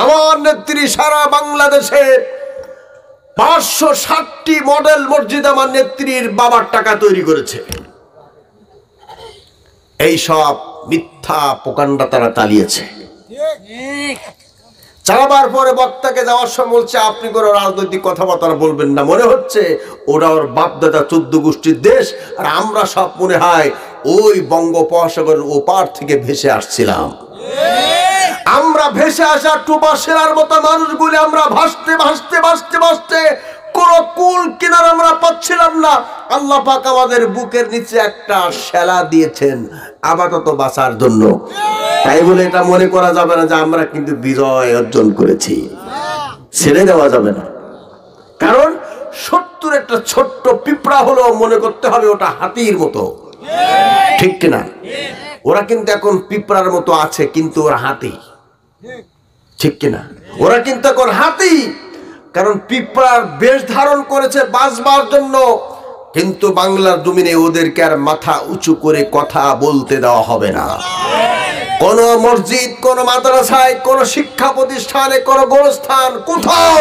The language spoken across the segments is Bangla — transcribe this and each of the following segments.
আমার নেত্রী সারা বাংলাদেশে 560টি মডেল মসজিদ আমার নেত্রীর বাবার টাকা তৈরি করেছে। এই সব মিথ্যা প্রোপাগান্ডা তারা চালিয়েছে। চালাবার পরে বক্তাকে যাওয়ার সময় বলছে আপনি কোনো রাজনৈতিক কথাবার্তা বলবেন না, মনে হচ্ছে ওরা ওর বাপদাদা 14 গোষ্ঠীর দেশ, আর আমরা সব মনে হয় ওই বঙ্গোপসাগরের ওপার থেকে ভেসে আসছিলাম। আমরা ভেসে আসা টুপা সেরার মতো মানুষগুলি আমরা ভাসতে ভাসতে ভাসতে ভাসতে কোন কুল কিনার আমরা পাচ্ছিলাম না। আল্লাহ পাক আমাদের বুকের নিচে একটা শেলা দিয়েছেন আপাতত বাঁচার জন্য। তাই বলে এটা মনে করা যাবে না যে আমরা কিন্তু বিজয় অর্জন করেছি, ছেড়ে দেওয়া যাবে না। কারণ 70 একটা ছোট্ট পিঁপড়া হলেও মনে করতে হবে ওটা হাতির মতো, ঠিক কিনা? ওরা কিন্তু এখন পিঁপড়ার মতো আছে, কিন্তু ওরা হাতি, ঠিক কিনা? ওরা কিন্তু এখন হাতি, কারণ পিঁপড়ার বেশ ধারণ করেছে বাঁচবার জন্য। কিন্তু বাংলার জমিনে ওদেরকে আর মাথা উঁচু করে কথা বলতে দেওয়া হবে না। কোন মসজিদ, কোন মাদ্রাসায়, কোন শিক্ষা প্রতিষ্ঠানে, কোন গোরস্থান, কোথাও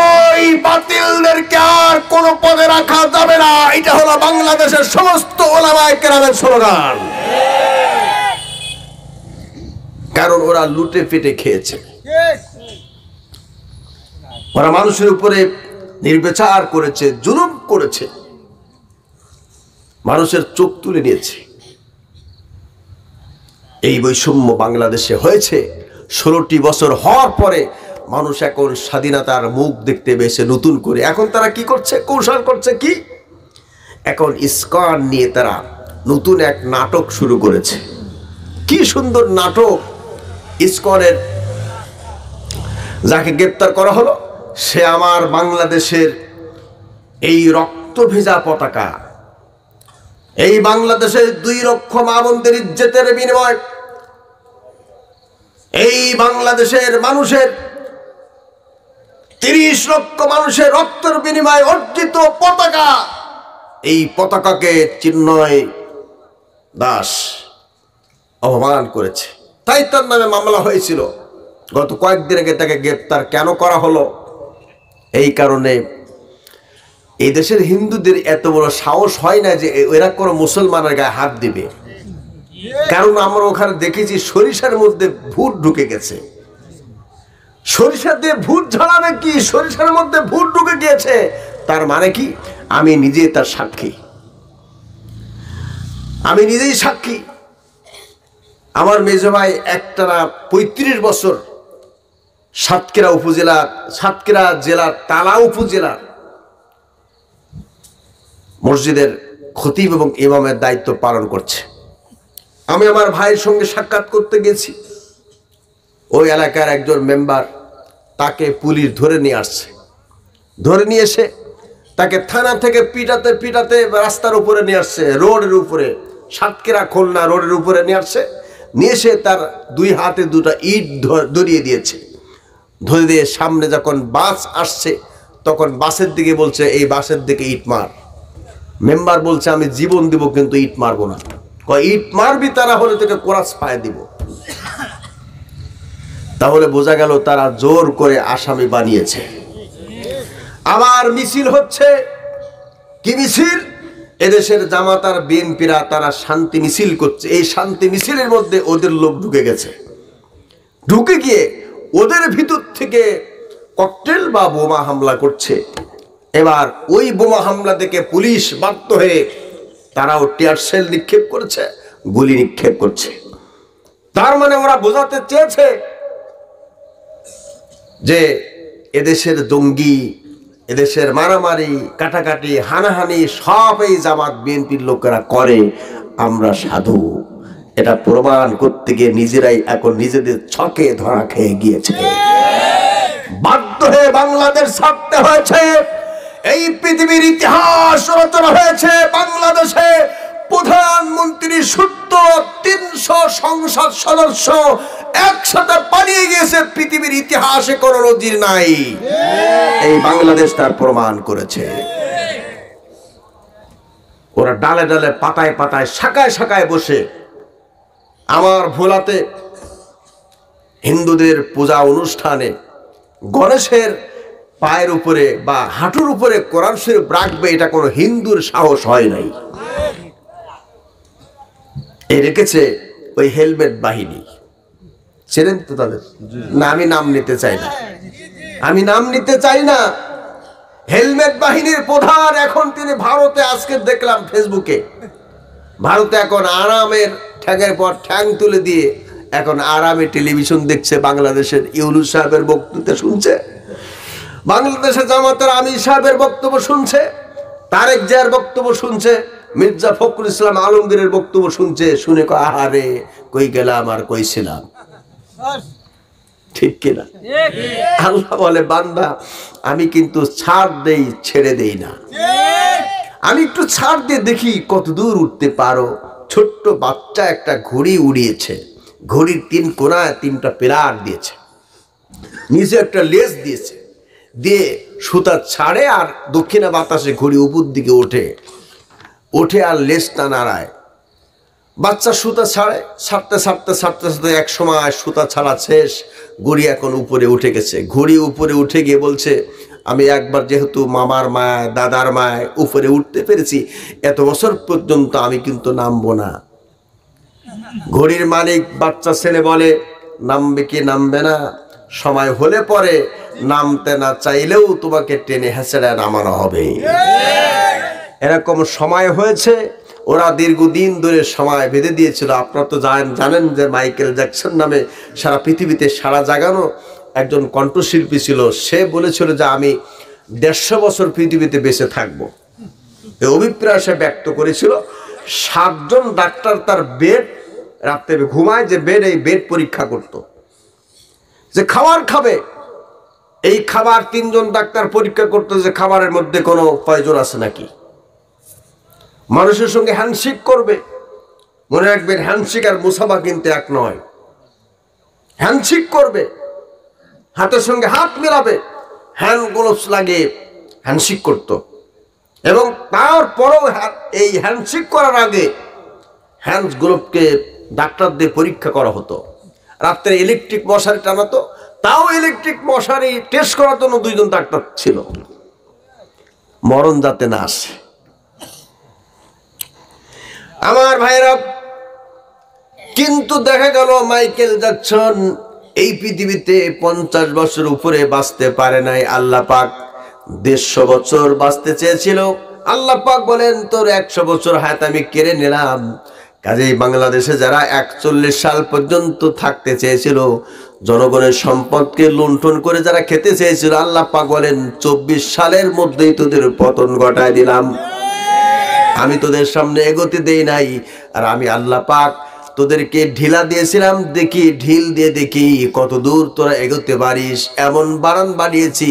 ওই বাতিলদেরকে আর কোন পদে রাখা যাবে না। এটা হলো বাংলাদেশের সমস্ত ওলামায়ে কেরামের স্লোগান। কারণ ওরা লুটে পেটে খেয়েছে, ওরা মানুষের উপরে নির্বিচার করেছে, জুলুম করেছে, মানুষের চোখ তুলে নিয়েছে। এই বৈষম্য বাংলাদেশে হয়েছে। 16টি বছর হওয়ার পরে মানুষ এখন স্বাধীনতার মুখ দেখতে পেয়েছে নতুন করে। এখন তারা কি করছে? কৌশল করছে কি? এখন ইসকন নিয়ে তারা নতুন এক নাটক শুরু করেছে। কি সুন্দর নাটক! ইসকনের যাকে গ্রেপ্তার করা হলো সে আমার বাংলাদেশের এই রক্ত ভেজা পতাকা, এই বাংলাদেশের 2 লক্ষ মা বোনদের ইজ্জতের বিনিময়, এই বাংলাদেশের মানুষের 30 লক্ষ মানুষের রক্তের বিনিময়ে অর্জিত পতাকা, এই পতাকাকে চিন্ময় দাস অপমান করেছে। তাই তার নামে মামলা হয়েছিল। গত কয়েকদিন আগে তাকে গ্রেপ্তার কেন করা হলো? এই কারণে এই দেশের হিন্দুদের এত বড় সাহস হয় না যে এরা কোনো মুসলমানের গায়ে হাত দিবে। কারণ আমরা ওখানে দেখেছি সরিষার মধ্যে ভূত ঢুকে গেছে। সরিষা দিয়ে ভূত ঝাড়াবে কি? সরিষার মধ্যে ভূত ঢুকে গিয়েছে, তার মানে কি? আমি নিজে তার সাক্ষী, আমি নিজেই সাক্ষী। আমার মেজো ভাই একটানা 35 বছর সাতক্ষীরা জেলার তালা উপজেলার মসজিদের খতিব এবং ইমামের দায়িত্ব পালন করছে। আমি আমার ভাইয়ের সঙ্গে সাক্ষাৎ করতে গেছি। ওই এলাকার একজন মেম্বার, তাকে পুলিশ ধরে নিয়ে আসছে। ধরে নিয়ে এসে তাকে থানা থেকে পিটাতে পিটাতে রাস্তার উপরে নিয়ে আসছে, রোডের উপরে, সাতক্ষীরা খুলনা রোডের উপরে নিয়ে আসছে। নিয়ে এসে তার 2 হাতে 2টা ইট ধরিয়ে দিয়েছে। ধরে দিয়ে সামনে যখন বাস আসছে তখন বাসের দিকে বলছে এই বাসের দিকে ইট মার। মেম্বার বলছে আমি জীবন দিব কিন্তু ইট মারবো না। ইট মারবি তারা হলে তোকে কোরাস পায়ে দিব। তাহলে বোঝা গেল তারা জোর করে আসামি বানিয়েছে। আবার মিছিল হচ্ছে। কি মিছিল? এদেশের জামাত আর বিএনপিরা তারা শান্তি মিছিল করছে। এই শান্তি মিছিলের মধ্যে ওদের লোক ঢুকে গেছে। ঢুকে গিয়ে ওদের ভিতর থেকে ককটেল বা বোমা হামলা করছে। এবার ওই বোমা হামলা থেকে পুলিশ বাধ্য হয়ে তারাও টিয়ার সেল নিক্ষেপ করেছে, গুলি নিক্ষেপ করছে। তার মানে ওরা বোঝাতে চেয়েছে যে এদেশের জঙ্গি, এদেশের মারামারি, কাটাকাটি, হানাহানি সব এই জামাত বিএনপির লোকেরা করে, আমরা সাধু। এটা প্রমাণ করতে গিয়ে নিজেরাই এখন নিজেদের ছকে ধরা খেয়ে গিয়েছে। বাধ্য হয়ে বাংলাদেশ ছাড়তে হয়েছে। এই পৃথিবীর ইতিহাস রচনা হয়েছে বাংলাদেশে প্রধানমন্ত্রী সূত্র 300 সংসদ সদস্য একসাথে পালিয়ে গেছে। পৃথিবীর ইতিহাসে কোনো নজির নাই। এই বাংলাদেশ তার প্রমাণ করেছে। ওরা ডালে ডালে পাতায় পাতায় শাখায় শাখায় বসে আমার ভোলাতে হিন্দুদের পূজা অনুষ্ঠানে গণেশের পায়ের উপরে বা হাঁটুর উপরে কোরআন শরীফ রাখবে, এটা কোনো হিন্দুর সাহস হয় নাই। এই রেখেছে ওই হেলমেট বাহিনী, ছিলেন তো তাদের না, আমি নাম নিতে চাই না, আমি নাম নিতে চাই না। হেলমেট বাহিনীর প্রধান এখন তিনি ভারতে, আজকে দেখলাম ফেসবুকে, ভারতে এখন আরামের ঠ্যাঙের পর ঠ্যাং তুলে দিয়ে এখন আরামে টেলিভিশন দেখছে, বাংলাদেশের ইউনূস সাহেবের বক্তব্য শুনছে, বাংলাদেশের জামাতের আমির সাহেবের বক্তব্য শুনছে, তারেক জিয়ার বক্তব্য শুনছে, মির্জা ফখরুল ইসলাম আলমগীরের বক্তব্য শুনছে, শুনে আহারে কই গেলাম আর কই ছিলাম। ঠিক কিনা? আল্লাহ বলে বান্দা আমি কিন্তু ছাড় দেই, ছেড়ে দেই না, আমি একটু ছাড় দিয়ে দেখি কত দূর উঠতে পারো। ছোট্ট বাচ্চা একটা ঘুড়ি উড়িয়েছে, ঘড়ির 3 কোণায় 3টা পিলার দিয়েছে, নিচে একটা লেজ দিয়েছে, দিয়ে সুতা ছাড়ে আর দক্ষিণা বাতাসে ঘড়ি উপর দিকে ওঠে আর লেজটা নাড়ায়। বাচ্চা সুতা ছাড়ে, ছাড়তে ছাড়তে ছাড়তে ছাড়তে এক সময় সুতা ছাড়া শেষ, ঘড়ি এখন উপরে উঠে গেছে। ঘড়ি উপরে উঠে গিয়ে বলছে আমি একবার যেহেতু মামার মায় দাদার মায় উপরে উঠতে পেরেছি, এত বছর পর্যন্ত আমি কিন্তু নামবো না। ঘড়ির মালিক বাচ্চা ছেলে বলে নামবে কি নামবে না, সময় হলে পরে নামতে না চাইলেও তোমাকে টেনে হেঁচড়ে নামানো হবে। এরকম সময় হয়েছে, ওরা দীর্ঘদিন ধরে সময় বেঁধে দিয়েছিল। আপনারা তো জানেন যে মাইকেল জ্যাকসন নামে সারা পৃথিবীতে সারা জাগানো একজন কণ্ঠশিল্পী ছিল, সে বলেছিল যে আমি 150 বছর পৃথিবীতে বেঁচে থাকবো। এই অভিপ্রায় সে ব্যক্ত করেছিল। 7 জন ডাক্তার তার বেড, রাত্রে ঘুমায় যে বেড, এই বেড পরীক্ষা করত, যে খাবার খাবে, এই খাবার 3 জন ডাক্তার পরীক্ষা করতো যে খাবারের মধ্যে কোনো পয়জন আছে নাকি। মানুষের সঙ্গে হ্যান্ডশেক করবে, মনে রাখবেন হ্যান্ডশেক আর মুসাফা কিন্তু এক নয়। হ্যান্ডশেক করবে, হাতের সঙ্গে হাত মেলাবে, হ্যান্ড গ্লোভস লাগিয়ে হ্যান্ডশেক করত, এবং তারপরেও এই হ্যান্ডশেক করার আগে হ্যান্ড গ্লোভকে ডাক্তারদের পরীক্ষা করা হতো। রাত্রে ইলেকট্রিক মশারি টানাতো, তাও ইলেকট্রিক মশারি টেস্ট করার জন্য 2 জন ডাক্তার ছিল, মরণ যাতে না আসে। আমার ভাইরা, কিন্তু দেখা গেল মাইকেল জ্যাকসন এই পৃথিবীতে 50 বছর উপরে বাঁচতে পারে নাই। আল্লাহ পাক 150 বছর বাঁচতে চেয়েছিল। আল্লাহ পাক বলেন তোর 100 বছর হায়াত আমি কেড়ে নিলাম। কাজেই বাংলাদেশে যারা 41 সাল পর্যন্ত থাকতে চেয়েছিল, জনগণের সম্পদকে লুণ্ঠন করে যারা খেতে চেয়েছিল, আল্লাহ পাক বলেন 24 সালের মধ্যেই তোদের পতন ঘটায় দিলাম। আমি তোদের সামনে এগোতে দেই নাই, আর আমি আল্লাহ পাক তোদেরকে ঢিলা দিয়েছিলাম, দেখি ঢিল দিয়ে দেখি কত দূর তোরা এগোতে পারিস। এমন বারান বানিয়েছি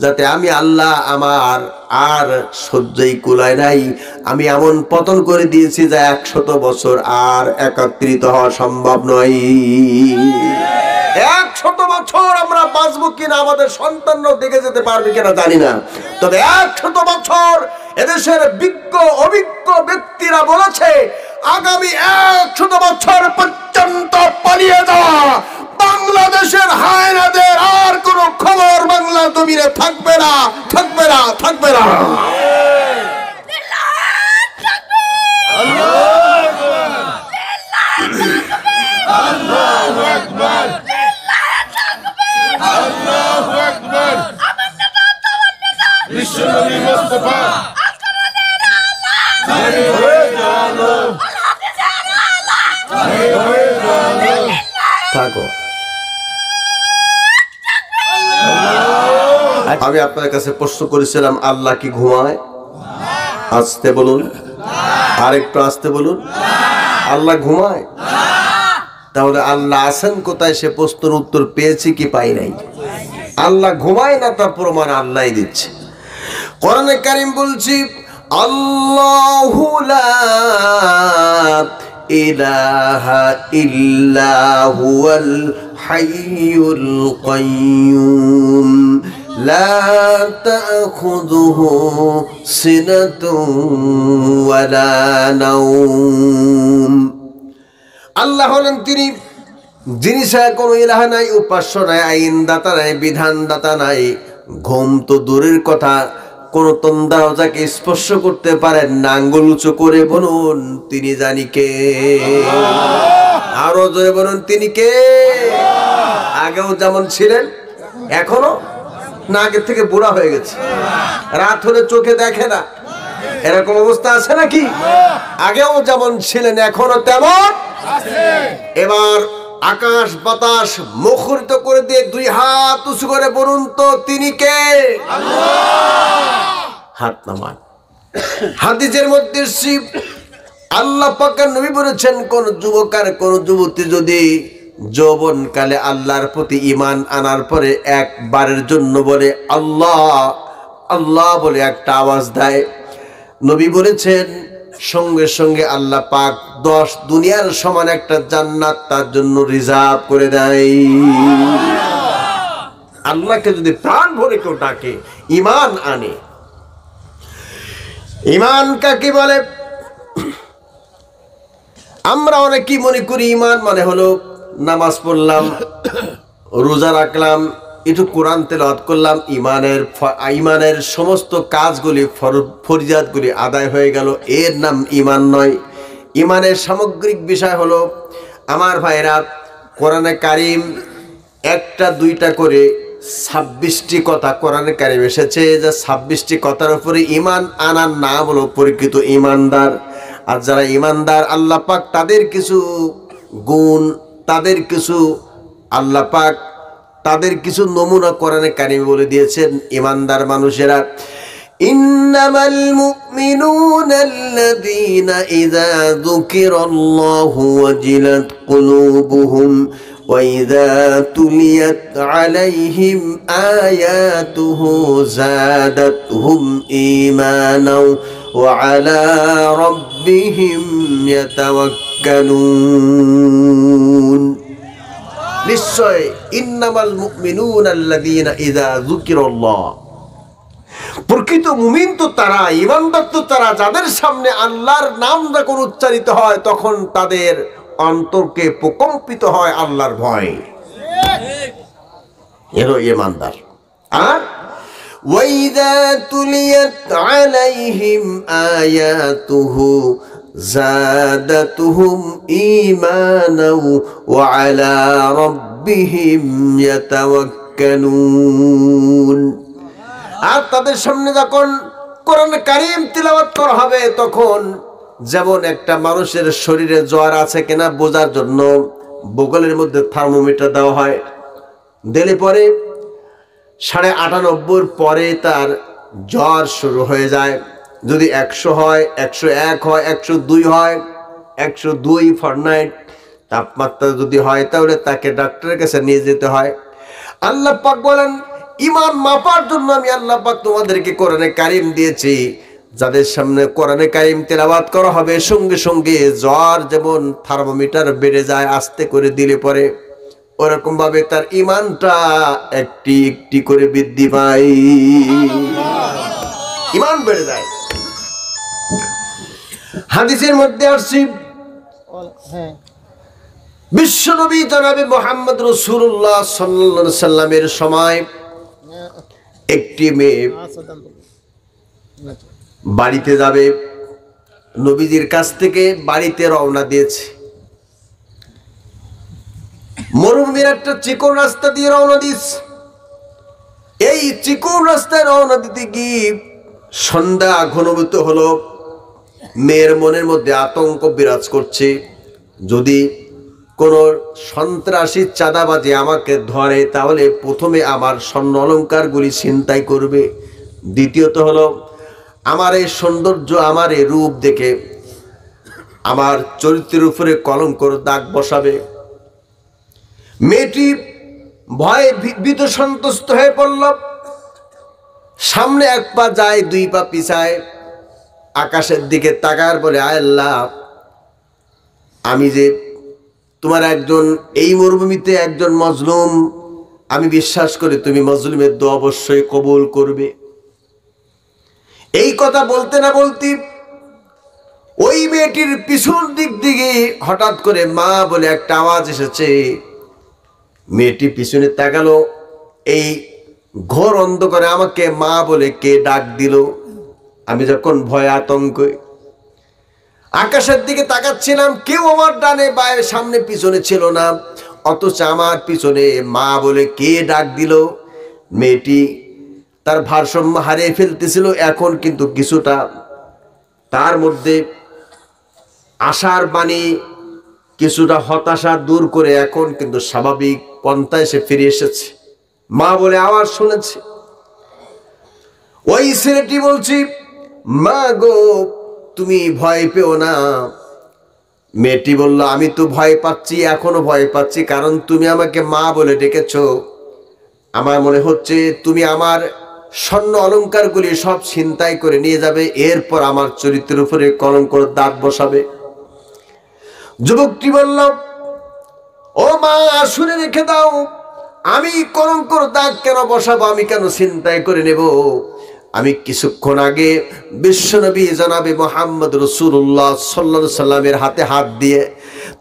যাতে আমি আল্লাহ আমার আর সহ্যই কুলায় নাই, আমি এমন পতন করে দিয়েছি যা 100 বছর আর একত্রিত হওয়া সম্ভব নয়। 100 বছর আমরা বাঁচবো কিনা, আমাদের সন্তানরাও দেখে যেতে পারবে কিনা জানি না, তবে 100 বছর এদেশের বিজ্ঞ অভিজ্ঞ ব্যক্তিরা বলেছে আগামী 100 বছর পর্যন্ত পালিয়ে যাওয়া বাংলাদেশের হায়নাদের আর কোনো খবর বাংলা জমিনে থাকবে না, থাকবে না, থাকবে না। আমি আপনার কাছে প্রশ্ন করেছিলাম আল্লাহ কি ঘুমায়? আসতে বলুন, আর একটু আসতে বলুন। আল্লাহ ঘুমায়? তাহলে আল্লাহ আছেন কোথায় সে প্রশ্নের উত্তর পেয়েছি কি পাই নাই? আল্লাহ ঘুমায় না তার প্রমাণ আল্লাহই দিচ্ছে। কোরআনে কারীম বলছি আল্লাহু লা ইলাহা ইল্লা হুয়াল হাইয়ুল কাইয়্যুম লা তাখুযুহু সিনাতুন ওয়ালা নাওম। আল্লাহ হলেন তিনি যিনি ছাড়া কোনো ইলাহা নাই, উপাস্য নাই, আইনদাতা নাই, বিধানদাতা নাই। ঘুম তো দূরের কথা, কোন তন্দারাও যাকে স্পর্শ করতে পারেন না। আঙ্গুল উঁচু করে বলুন তিনি জানি কে। আরো জোরে বলুন তিনি কে। আগেও যেমন ছিলেন এখনো না, আগের থেকে বুড়া হয়ে গেছে, রাত হলে চোখে দেখে না, এরকম অবস্থা আছে নাকি? আগেও যেমন ছিলেন এখনো তেমন এবার আকাশ বাতাস মুখরিত করে দিয়ে দুই হাত উঁচু করে বলুন তো তিনি কে। হাত নামান। হাদিসের মধ্যে আল্লাহ পাকের নবী বলেছেন, কোন যুবক আর কোন যুবতী যদি যৌবন কালে আল্লাহর প্রতি ঈমান আনার পরে একবারের জন্য বলে আল্লাহ আল্লাহ বলে একটা আওয়াজ দেয়, নবী বলেছেন সঙ্গে সঙ্গে আল্লাহ পাক 10 দুনিয়ার সমান একটা জান্নাত তার জন্য রিজার্ভ করে দেয়। আল্লাহকে যদি প্রাণ ভরে কেউ ডাকে, ঈমান আনে। ঈমান কাকে বলে? আমরা অনেকেই মনে করি ঈমান মানে হলো নামাজ পড়লাম, রোজা রাখলাম, একটু কোরআন তেলাওয়াত করলাম, ঈমানের সমস্ত কাজগুলি ফরজিয়াতগুলি আদায় হয়ে গেল, এর নাম ঈমান নয়। ঈমানের সামগ্রিক বিষয় হলো আমার ভাইরা, কোরআনে কারিম একটা দুইটা করে 26টি কথা কোরআনে কারিম এসেছে, যে 26টি কথার উপরে ঈমান আনার নাম হলো পরিচিত ঈমানদার। আর যারা ঈমানদার আল্লাহ পাক তাদের কিছু গুণ, তাদের কিছু আল্লাহ পাক তাদের কিছু নমুনা কোরআনে কারিমে বলে দিয়েছেন। ঈমানদার মানুষেরা, ইন্নামাল মুমিনুনা আল্লাযীনা ইযা যুকিরাল্লাহু ওয়াজিলাত কুলুবুহুম ওয়া ইযা তুলিয়াত আলাইহিম আয়াতুহু যাদাতহুম ঈমানাও ওয়া আলা রাব্বিহিম ইয়াতাওয়াক্কালুন। নিশ্চয় ইন্নামাল মুমিনুনা আল্লাযীনা ইযা যুকিরাল্লাহ, প্রকৃত মুমিন তো তারা, ঈমানদার তো তারা, যাদের সামনে আল্লাহর নাম যখন উচ্চারিত হয় তখন তাদের অন্তরকে প্রকম্পিত হয় আল্লাহর ভয়। এর ঈমানদার। আর ওয়াইযা তুলিয়াত আলাইহিম আয়াতুহু যাদাতুহুম ঈমানাও ওয়া আলা রাব্বিহিম ইয়াতাওয়াক্কালুন। আর তাদের সামনে যখন কোরআন কারীম তিলাওয়াত করা হবে তখন যেমন একটা মানুষের শরীরে জ্বর আছে কিনা বোঝার জন্য বগলের মধ্যে থার্মোমিটার দেওয়া হয়, দিলে পরে 98.5 পরে তার জ্বর শুরু হয়ে যায়। যদি 100 হয়, 101 হয়, 102 হয়, 102 ফরেনহাইট তাপমাত্রা যদি হয় তাহলে তাকে ডাক্তারের কাছে নিয়ে যেতে হয়। আল্লাহ পাক বলেন, ঈমান মাপার জন্য আমি আল্লাহ পাক তোমাদেরকে কোরআনে কারীম দিয়েছি, যাদের সামনে কোরআনে কারীম তেলাওয়াত করা হবে সঙ্গে সঙ্গে জ্বর যেমন থার্মোমিটার বেড়ে যায় আস্তে করে দিলে পরে, ওরকম ভাবে তার ঈমানটা একটি একটি করে বৃদ্ধি পায়, ঈমান বেড়ে যায়। হাদিসের মধ্যে আসছে বিশ্বনবী জনাবে মুহাম্মদ রাসূলুল্লাহ সাল্লাল্লাহু আলাইহি সাল্লামের সময় একটি মেয়ে বাড়িতে যাবে, নবীজির কাছ থেকে বাড়িতে রওনা দিয়েছে। মরুভূমির একটা চিকন রাস্তা দিয়ে রওনা দিয়েছে। এই চিকন রাস্তায় রওনা দিতে গিয়ে সন্ধ্যা ঘনীভূত হলো। মেয়ের মনের মধ্যে আতঙ্ক বিরাজ করছে, যদি কোন সন্ত্রাসী চাঁদাবাজি আমাকে ধরে তাহলে প্রথমে আমার স্বর্ণ অলংকারগুলি ছিনতাই করবে, দ্বিতীয়ত হলো আমার এই সৌন্দর্য, আমার এই রূপ দেখে আমার চরিত্রের উপরে কলঙ্কর দাগ বসাবে। মেয়েটি ভয়ে ভীত সন্তুষ্ট হয়ে পড়ল। সামনে এক পা যায়, দুই পা পিছায়, আকাশের দিকে তাকার বলে, আয় আল্লাহ, আমি যে তোমার একজন, এই মরুভূমিতে একজন মজলুম, আমি বিশ্বাস করি তুমি মজলুমের দোয়া অবশ্যই কবুল করবে। এই কথা বলতে না বলতে ওই মেয়েটির পিছন দিক দিকে হঠাৎ করে মা বলে একটা আওয়াজ এসেছে। মেয়েটি পিছনে তাকালো, এই ঘোর অন্ধকারে আমাকে মা বলে কে ডাক দিল। আমি যখন ভয় আতঙ্কে আকাশের দিকে তাকাচ্ছিলাম, কেউ আমার ডানে বায়ে সামনে পিছনে ছিল না, অথচ আমার পিছনে মা বলে কে ডাক দিল। মেয়েটি তার ভারসাম্য হারিয়ে ফেলতেছিল, এখন কিন্তু কিছুটা তার মধ্যে আশার বাণী, কিছুটা হতাশা দূর করে এখন কিন্তু স্বাভাবিক পন্থায় সে ফিরে এসেছে। মা বলে আওয়াজ শুনেছে। ওই ছেলেটি বলছি, মা গো তুমি ভয় পেও না। মেয়েটি বলল, আমি তো ভয় পাচ্ছি, এখনো ভয় পাচ্ছি, কারণ তুমি আমাকে মা বলে ডেকেছো। আমার মনে হচ্ছে তুমি আমার স্বর্ণ অলংকারগুলি সব ছিনতাই করে নিয়ে যাবে, এরপর আমার চরিত্রের উপরে কলঙ্কের দাগ বসাবে। যুবকটি বলল, ও মা শুনে রেখে দাও, আমি কলঙ্কের দাগ কেন বসাবো, আমি কেন ছিনতাই করে নেব? আমি কিছুক্ষণ আগে বিশ্বনবী জনাবে মুহাম্মদ রাসূলুল্লাহ সাল্লাল্লাহু আলাইহি সাল্লামের হাতে হাত দিয়ে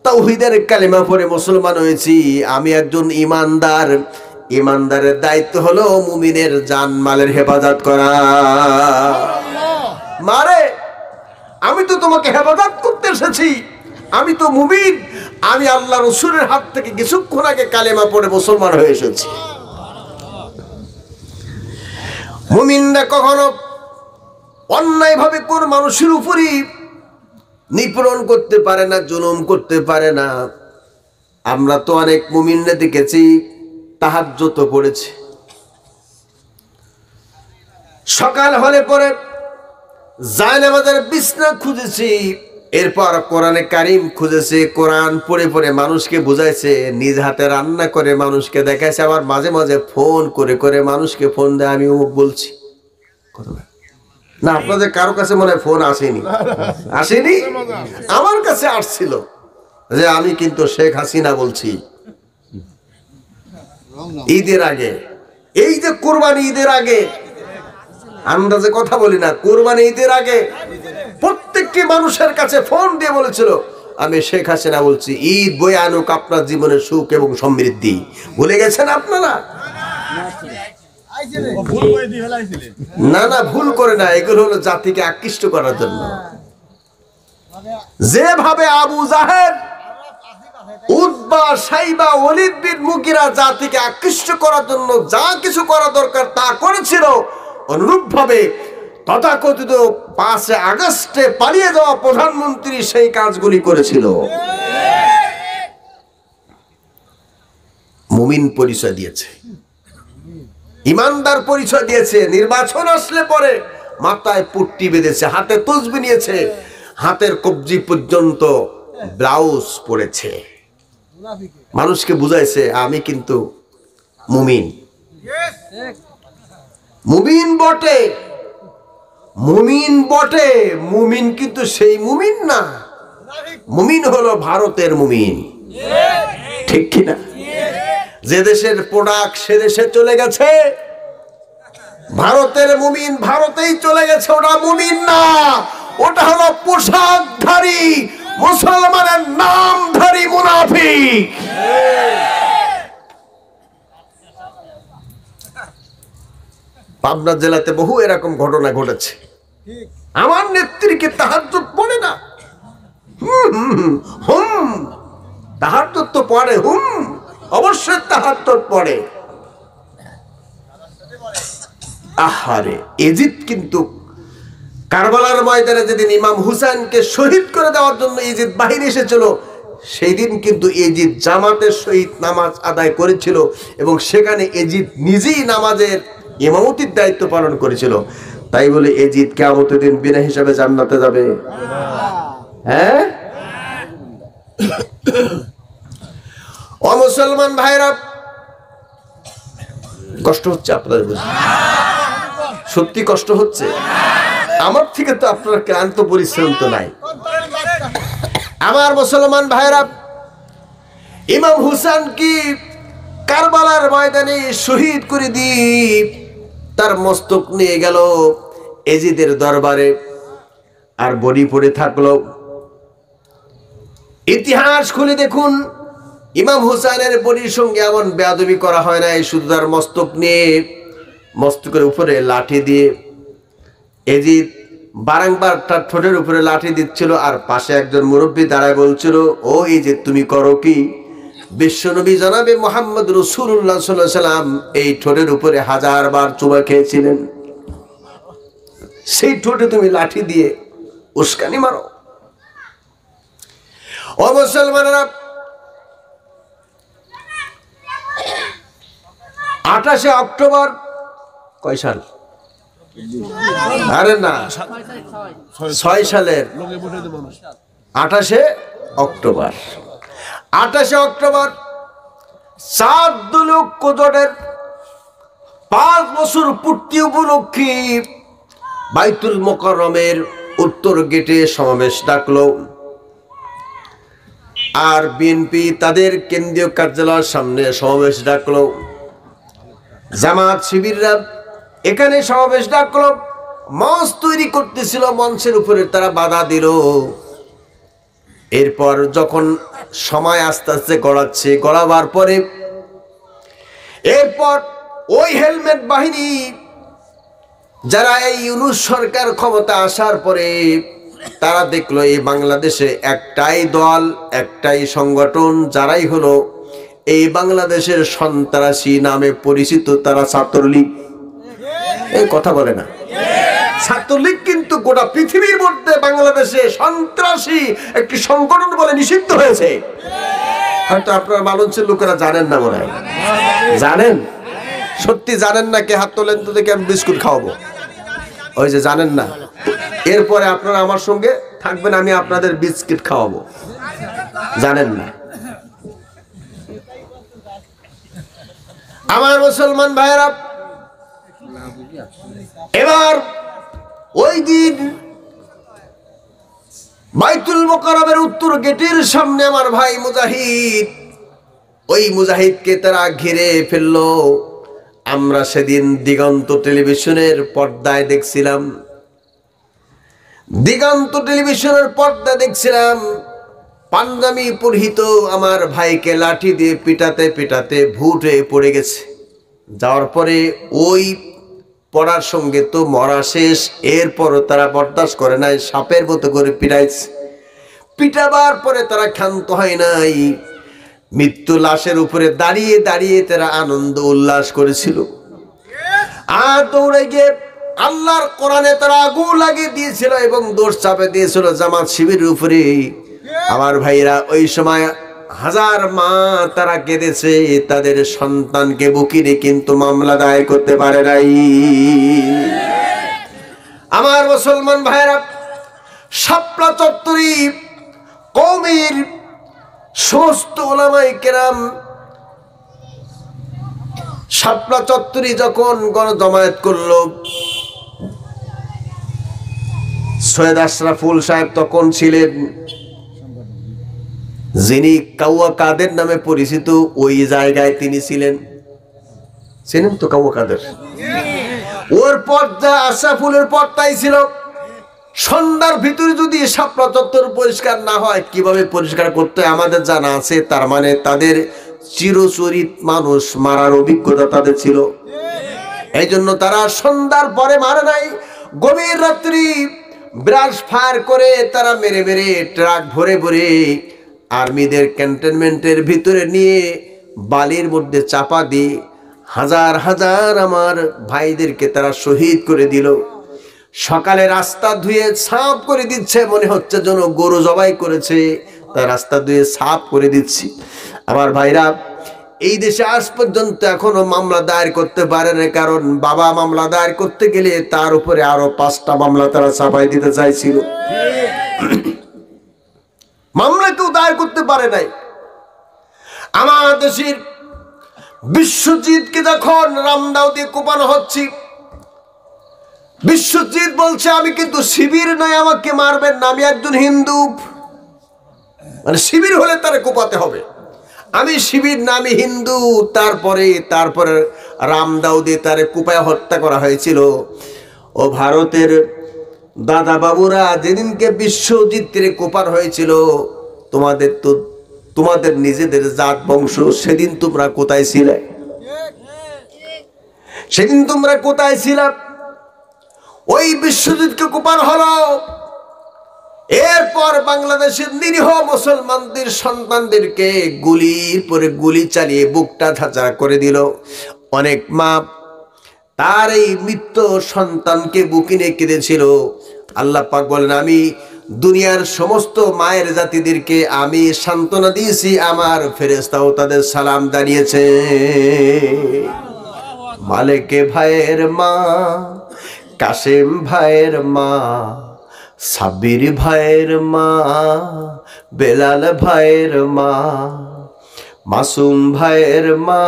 তাওহীদের কালিমা পড়ে মুসলমান হয়েছি। আমি একজন ঈমানদার। ঈমানদারের দায়িত্ব হলো মুমিনের জানমালের হেফাজত করা। মারে, আমি তো তোমাকে হেফাজত করতে এসেছি, আমি তো মুমিন, আমি আল্লাহ রাসূলের হাত থেকে কিছুক্ষণ আগে কালেমা পড়ে মুসলমান হয়ে এসেছি। মুমিনরা কখনো অন্যায়ভাবে কোন মানুষের উপরই নিপীড়ন করতে পারে না, জুলুম করতে পারে না। আমরা তো অনেক মুমিনরা দেখেছি তাহাজ্জুদ পড়েছে, সকাল হলে পরে জায়নামাজের বিছনা খুঁজেছি, এরপর কোরআনে কারিম খুঁজেছে, কোরআন পড়ে পড়ে মানুষকে বুঝাইছে, নিজ হাতে রান্না করে মানুষকে দেখাইছে, আবার মাঝে মাঝে ফোন করে করে মানুষকে ফোন দেয়, আমি অমুক বলছি। না, আপনাদের কারো কাছে মনে হয় ফোন আসেনি? আসেনি? আমার কাছে আসছিল যে আমি কিন্তু শেখ হাসিনা বলছি ঈদের আগে, এই যে কোরবানি ঈদের আগে, আমরা যে কথা বলি না, কোরবানি ঈদের আগে প্রত্যেকটি মানুষের কাছে ফোন দিয়ে বলেছিল, আমি শেখ হাসিনা বলছি, ঈদ বয়ে আনুক আপনার জীবনের সুখ এবং সমৃদ্ধি। ভুলে গেছেন আপনারা? না না, ভুল করে না, এগুলো হলো জাতিকে আকৃষ্ট করার জন্য। যেভাবে আবু জাহেল, উতবা, সাইবা, ওলীদ বিন মুগীরা জাতিকে আকৃষ্ট করার জন্য যা কিছু করা দরকার তা করেছিল, অনুরূপভাবে তথাকথিত 5 আগস্টে পালিয়ে যাওয়া প্রধানমন্ত্রী সেই কাজগুলি করেছিল। মুমিন পরিচয় দিয়েছে, ইমানদার পরিচয় দিয়েছে। নির্বাচন আসলে পরে মাথায় পুট্টি বেঁধেছে, হাতে তসবিহ নিয়েছে, হাতের কবজি পর্যন্ত ব্লাউজ পরেছে, মানুষকে বুঝাইছে আমি কিন্তু মুমিন। মুমিন বটে, মুমিন বটে, মুমিন কিন্তু সেই মুমিন না। মুমিন হলো ভারতের মুমিন, ঠিক কিনা? যে দেশের প্রোডাক্ট সে দেশে চলে গেছে, ভারতের মুমিন ভারতেই চলে গেছে, ওটা মুমিন না, ওটা হলো পোশাকধারী মুসলমানের নামধারী মুনাফিক। পাবনা জেলাতে বহু এরকম ঘটনা ঘটেছে। আমার নেত্রীকে তাহাজ্জুদ পড়ে না, তাহাজ্জুদ তো পড়ে, অবশ্যই তাহাজ্জুদ পড়ে। আহারে, এজিদ কিন্তু কারবালার ময়দানে যেদিন ইমাম হুসাইনকে শহীদ করে দেওয়ার জন্য এজিদ বাহিনী এসেছিল, সেই দিন কিন্তু এজিদ জামাতের সহিত নামাজ আদায় করেছিল এবং সেখানে এজিদ নিজেই নামাজের ইমামতির দায়িত্ব পালন করেছিল। তাই বলে এজিদ কিয়ামতের দিন বিনা হিসাবে জান্নাতে যাবে? হ্যাঁ? ও মুসলমান ভাইরা, কষ্ট হচ্ছে আপনাদের? বুঝি সত্যি কষ্ট হচ্ছে। আমার থেকে তো আপনার ক্লান্ত পরিশ্রম তো নাই। আমার মুসলমান ভাইরা, ইমাম হুসাইন কি কারবালার ময়দানে শহীদ করে দিয়ে তার মস্তক নিয়ে গেল এজিদের দরবারে, আর বডি পড়ে থাকলো। ইতিহাস খুলে দেখুন, ইমাম হুসাইনের বলির সঙ্গে এমন বেয়াদবি করা হয় না, শুধু তার মস্তক নিয়ে মস্তকের উপরে লাঠি দিয়ে এজিদ বারংবার তার ঠোঁটের উপরে লাঠি দিচ্ছিল, আর পাশে একজন মুরব্বী দাঁড়ায় বলছিল, ও এই যে তুমি করো কি? বিশ্বনবী জনাবে মুহাম্মদ রাসূলুল্লাহ সাল্লাল্লাহু আলাইহি সাল্লাম এই ঠোঁটের উপরে 1000 বার চুমা খেয়েছিলেন, সেই ঠোঁটে তুমি লাঠি দিয়ে উস্কানি মারো। ও মুসলমানেরা, 28 অক্টোবর কয় সাল? আরে না, 6 সালের 28 অক্টোবর। 28 অক্টোবর চাঁদুলুক কোজটের 5 বছর পূর্তি উপলক্ষে বাইতুল মুকাররমের উত্তর গেটে সমাবেশ ডাকলো, আর বিএনপি তাদের কেন্দ্রীয় কার্যালয়ের সামনে সমাবেশ ডাকলো, জামাত শিবিররা এখানে সমাবেশ ডাকলো, মঞ্চ তৈরি করতেছিল, মঞ্চের উপরে তারা বাধা দিল। এরপর যখন সময় আস্তে আস্তে গড়াচ্ছে, গড়াবার পরে এরপর ওই হেলমেট বাহিনী যারা এই ইউনূস সরকার ক্ষমতা আসার পরে তারা দেখলো এই বাংলাদেশে একটাই দল, একটাই সংগঠন, যারাই হলো এই বাংলাদেশের সন্ত্রাসী নামে পরিচিত, তারা ছাত্রলীগ। এই কথা বলে না? ছাত্রলীগ কিন্তু গোটা পৃথিবীর মধ্যে বাংলাদেশে সন্ত্রাসী একটি সংগঠন বলে নিষিদ্ধ হয়েছে। হয়তো আপনার মানুষের লোকেরা জানেন না, মনে হয় জানেন। সত্যি জানেন না? কে হাত তোলেন তো দেখে আমি বিস্কুট খাওয়াবো। ওই যে জানেন না, এরপরে আপনারা আমার সঙ্গে থাকবেন, আমি আপনাদের বিস্কিট খাওয়াবো। জানেন না? আমার মুসলমান ভাইয়েরা, এবার ওই দিন বাইতুল মুকাররমের উত্তর গেটের সামনে আমার ভাই মুজাহিদ, ওই মুজাহিদকে তারা ঘিরে ফেললো। আমরা সেদিন দিগন্ত টেলিভিশনের পর্দায় দেখছিলাম, দিগন্ত টেলিভিশনের পর্দায় দেখছিলাম পাঞ্জাবি পরিহিত আমার ভাইকে লাঠি দিয়ে পিটাতে পিটাতে ভূত হয়ে পড়ে গেছে। যাওয়ার পরে ওই পড়ার সঙ্গে তো মরা শেষ, এরপরও তারা বরদাস্ত করে নাই, সাপের মতো করে পিটাইছে। পিটাবার পরে তারা ক্ষান্ত হয় নাই, মৃত্যু লাশের উপরে দাঁড়িয়ে দাঁড়িয়ে তারা আনন্দ উল্লাস করেছিল। আর দৌড়ে গিয়ে আল্লাহর কোরআনে তারা আগুন লাগিয়ে দিয়েছিল এবং দোষ চাপে দিয়েছিল জামাত শিবিরের উপরে। আমার ভাইরা, ওই সময় 1000 মা তারা কেঁদেছে তাদের সন্তানকে বুকিরে, কিন্তু মামলা দায়ের করতে পারে নাই। আমার মুসলমান ভাইরা, শাপলা চত্বরে কওমের সমস্ত উলামায়ে কেরাম শাপলা চত্বরে যখন গণজমায়েত করলো, সৈয়দ আশরাফুল সাহেব তখন ছিলেন, যিনি কাউয়া কাদের নামে পরিচিত, ওই জায়গায় তিনি ছিলেন। ছিলেন তো কাউয়া কাদের? ওর পর্দা আশরাফুলের পর্দাই ছিল। সন্ধ্যার ভিতরে যদি শাপলা চত্বর পরিষ্কার না হয়, কিভাবে পরিষ্কার করতে আমাদের জানা আছে। তার মানে তাদের চিরচরিত মানুষ মারার অভিজ্ঞতা তাদের ছিল। এই জন্য তারা সন্ধ্যার পরে মারে নাই, গভীর রাত্রি ব্রাশ ফায়ার করে তারা মেরে মেরে ট্রাক ভরে ভরে আর্মিদের ক্যান্টনমেন্টের ভিতরে নিয়ে বালির মধ্যে চাপা দিয়ে হাজার হাজার আমার ভাইদেরকে তারা শহীদ করে দিল। সকালে রাস্তা ধুয়ে সাফ করে দিচ্ছে, মনে হচ্ছে যেন গরু জবাই করেছে, তার রাস্তা ধুয়ে সাফ করে দিচ্ছি। আমার ভাইরা, এই দেশে আজ পর্যন্ত এখনো মামলা দায়ের করতে পারে না, কারণ বাবা মামলা দায়ের করতে গেলে তার উপরে আরো 5টা মামলা তারা চাপাই দিতে চাইছিল। মামলা কেউ দায়ের করতে পারে নাই। আমার দেশের বিশ্বজিৎকে যখন রামদাও দিয়ে কোপানো হচ্ছে, বিশ্বজিৎ বলছে আমি কিন্তু শিবির নয়, আমাকে মারবেন না, আমি একজন হিন্দু। মানে শিবির হলে তারে কোপাতে হবে, আমি শিবির না, আমি হিন্দু। তারপরে রামদাও দিয়ে তারে কোপায় হত্যা করা হয়েছিল। ও ভারতের দাদা বাবুরা, যেদিনকে বিশ্বজিৎকে কোপানো হয়েছিল, তোমাদের তো তোমাদের নিজেদের জাত বংশ। সেদিন তোমরা কোথায় ছিলে? সেদিন তোমরা কোথায় ছিলে? ওই বিশ্বযুদ্ধকে কুপার হলো, এরপর বাংলাদেশের নিরীহ মুসলমানদের সন্তানদেরকে গুলির পরে গুলি চালিয়ে বুকটা ধাঁচা করে দিল। অনেক মা তার এই মৃত সন্তানকে বুকে নিয়ে কেঁদেছিল। আল্লাহ পাক বলেন, আমি দুনিয়ার সমস্ত মায়ের জাতিদেরকে আমি সান্ত্বনা দিয়েছি, আমার ফেরেশতাও তাদের সালাম জানিয়েছে। মালেকে ভাইয়ের মা, কাসেম ভাইয়ের মা, সাব্বির ভাইয়ের মা, বেলাল ভাইয়ের মা, মাসুম ভাইয়ের মা,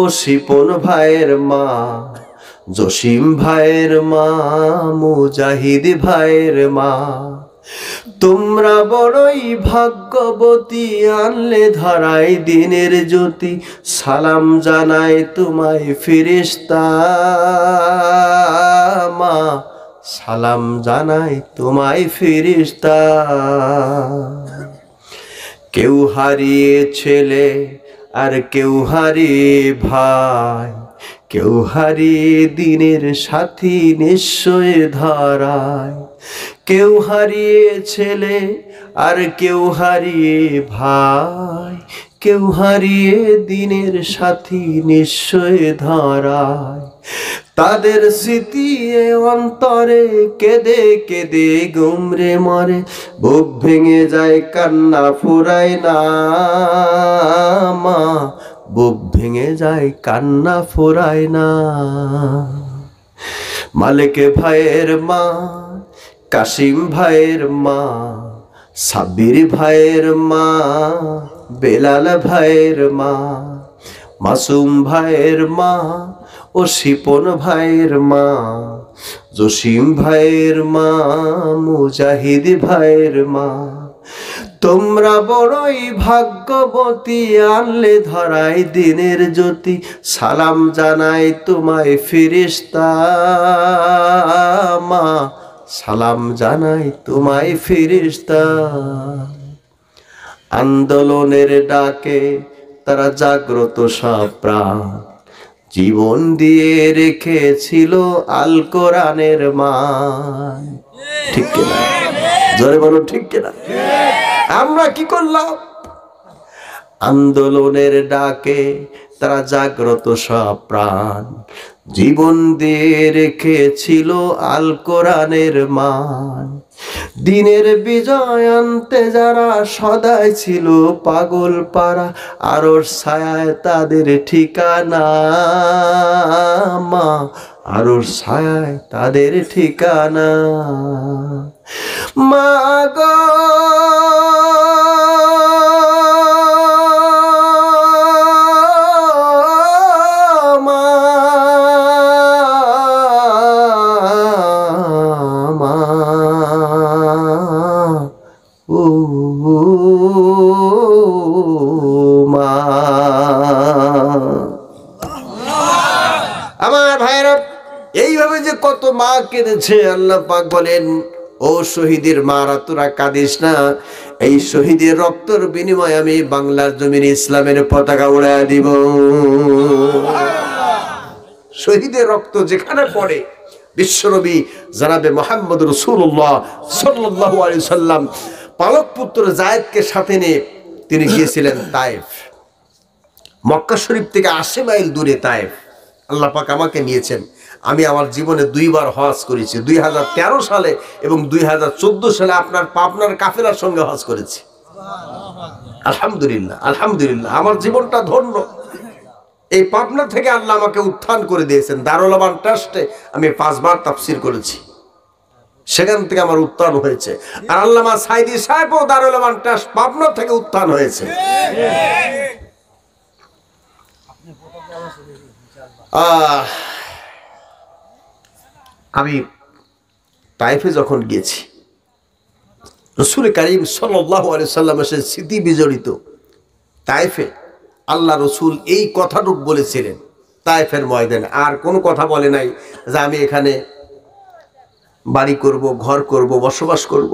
ও শিপন ভাইয়ের মা, জসিম ভাইয়ের মা, মুজাহিদ ভাইয়ের মা, তোমরা বড়ই ভাগ্যবতী, আনলে ধরাই দিনের জ্যোতি, সালাম জানাই তোমায় ফেরেশতা মা, সালাম জানাই তোমায় ফেরেশতা। কেউ হারিয়ে ছেলে আর কেউ হারিয়ে ভাই, কেউ হারিয়ে দিনের সাথী নিশ্চয় ধরায়, কেউ হারিয়ে ছেলে আর কেউ হারিয়ে ভাই, কেউ হারিয়ে দিনের সাথী নিশ্চয় ধরায়। তাদের স্মৃতি অন্তরে কেঁদে কেঁদে গুমরে মরে, বুক ভেঙে যায় কান্না ফুরায় না মা, বুক ভেঙে যায় কান্না ফুরায় না। মালেকে ভাইয়ের মা, কাসিম ভাইয়ের মা, সাব্বির ভাইয়ের মা, বেলাল ভাইয়ের মা, মাসুম ভাইয়ের মা, ও শিপন ভাইয়ের মা, জসিম ভাইয়ের মা, মুজাহিদ ভাইয়ের মা, তোমরা বড়ই ভাগ্যবতী, আনলে ধরাই দিনের জ্যোতি, সালাম জানাই তোমায় ফেরেশতা মা, সালাম জানাই তোমায় ফেরেশতা। আন্দোলনের ডাকে তারা জাগ্রত সব প্রাণ, জীবন দিয়ে রেখেছিল আল কোরআনের মান। ঠিক কিনা? জোরে বলো ঠিক কিনা? আমরা কি করলাম? আন্দোলনের ডাকে তারা জাগ্রত সব প্রাণ, জীবন দিয়ে রেখেছিল আল কোরআনের মান। দিনের বিজয় আনতে যারা সদাই ছিল পাগল পাড়া, আরশ ছায়ায় তাদের ঠিকানা মা, আরশ ছায়ায় তাদের ঠিকানা। মা গো আমার ভাইরা, এইভাবে যে কত মা কেঁদেছে, আল্লাহ পাক বলেন, ও শহীদের মারা তোরা কাঁদিস না, এই শহীদের রক্তের বিনিময়ে আমি বাংলার জমিনে ইসলামের পতাকা উড়াইয়া দিব। শহীদের রক্ত যেখানে পড়ে, বিশ্বনবী জনাবে মুহাম্মদ রাসূলুল্লাহ সাল্লাল্লাহু আলাইহি সাল্লাম পালক পুত্র যায়েদকে সাথে নিয়ে তিনি গিয়েছিলেন তায়েফ। মক্কা শরীফ থেকে ৮০ মাইল দূরে তায়েফ। আল্লাহ পাক আমাকে নিয়েছেন। আমি আমার জীবনে 2 বার হজ করেছি, 2013 সালে এবং 2014 সালে আপনার পাবনার কাফেলার সঙ্গে হজ করেছি। আলহামদুলিল্লাহ, আলহামদুলিল্লাহ, আমার জীবনটা ধন্য। এই পাবনা থেকে আল্লাহ আমাকে উত্থান করে দিয়েছেন। দারুল আমান ট্রাস্টে আমি 5 বার তাফসীর করেছি, সেখান থেকে আমার উত্থান হয়েছে। আর আল্লামা সাইদি সাহেবও দারুল আমান ট্রাস্ট পাবনা থেকে উত্থান হয়েছে। আমি তায়েফে যখন গিয়েছি, রাসূল কারীম সাল্লাল্লাহু আলাইহি সাল্লামের স্মৃতি বিজড়িত তায়েফে আল্লাহ রসুল এই কথাটুকু বলেছিলেন তায়েফের ময়দানে। আর কোনো কথা বলে নাই যে আমি এখানে বাড়ি করব, ঘর করব, বসবাস করব।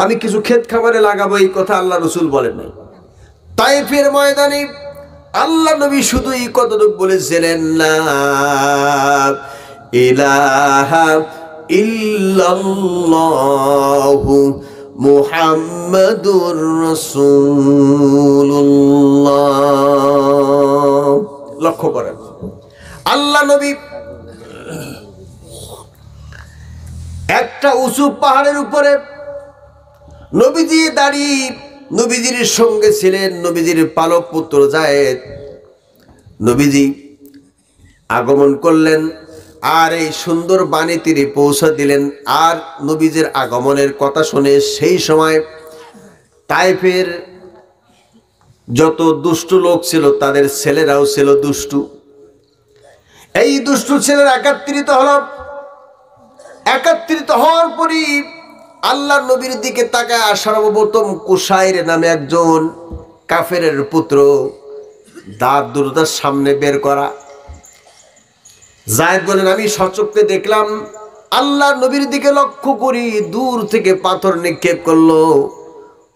আমি কিছু ক্ষেত খামারে লাগাবো, এই কথা আল্লাহ রসুল বলেন নাই। তায়েফের ময়দানে আল্লাহ নবী শুধুই কতটুকু বলেছিলেন, লা ইলাহা ইল্লাল্লাহু মুহাম্মাদুর রাসূলুল্লাহ। লক্ষ্য করেন, আল্লাহ নবী একটা উঁচু পাহাড়ের উপরে নবীজি দাঁড়িয়ে, নবীজির সঙ্গে ছিলেন নবীজির পালক পুত্র যায়েদ। নবীজি আগমন করলেন আর এই সুন্দর বাণী তিনি পৌঁছে দিলেন। আর নবীজির আগমনের কথা শুনে সেই সময় তায়েফের যত দুষ্টু লোক ছিল তাদের ছেলেরাও ছিল দুষ্টু। এই দুষ্টু ছেলেরা একাত্রিত হওয়ার পরই আল্লাহ নবীর দিকে তাকায় সর্বপ্রথম কুসাইর নামে একজন কাফেরের পুত্র দাঁত দুটার সামনে বের করা। যায়েদ বলেন, আমি সচক্ষে দেখলাম আল্লাহ নবীর দিকে লক্ষ্য করি দূর থেকে পাথর নিক্ষেপ করলো।